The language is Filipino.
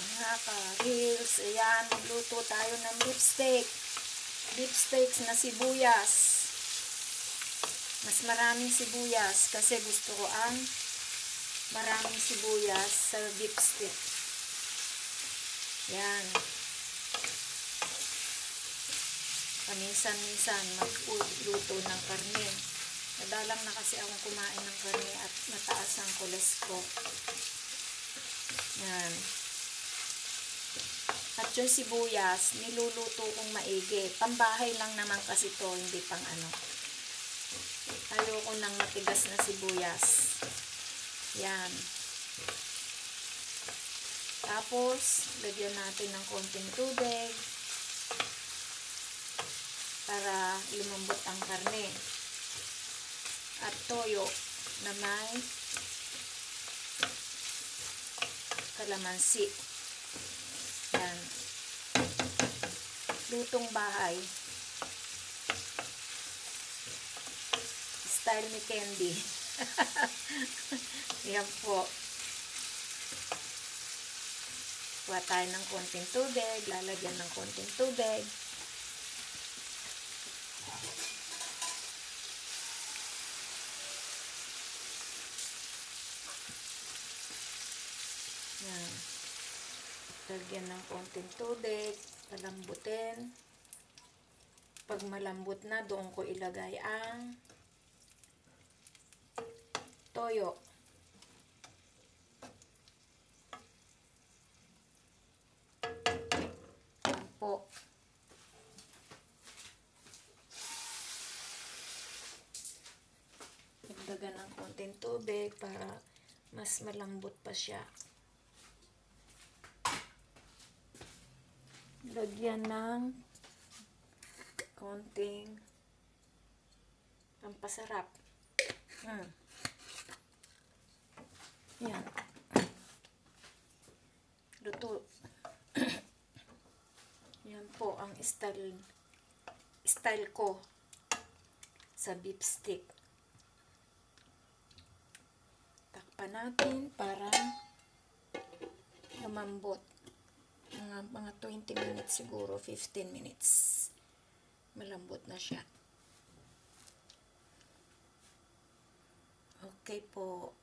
Mga ka-reels, ayan, magluto tayo ng beef steak. Beef steaks na sibuyas. Mas maraming sibuyas kasi gusto ko ang maraming sibuyas sa beef steak. Yan. Paminsan-minsan magluto ng karne. Madalang na kasi akong kumain ng karne at mataas ang cholesterol. Yan. At yung sibuyas, niluluto kong maigi. Pambahay lang naman kasi to, hindi pang ano. Ayoko ng matigas na sibuyas. Yan. Tapos, lagyan natin ng konting tubig para lumambot ang karne. At toyo na may kalamansi. Yan. Lutong bahay. Style ni Candy. Yan po. Kuha tayo ng konting tubig. Lalagyan ng konting tubig. Yan. Lagyan ng konting tubig. Palambutin. Pag malambot na, doon ko ilagay ang toyo. Yan po. Dagdagan ng konting tubig para mas malambot pa siya. Lagyan ng konting pampasarap. Yan. Luto. Yan po ang style ko sa beef steak. Takpan natin para lumambot. Mga 20 minutes siguro, 15 minutes. Malambot na siya. Okay po.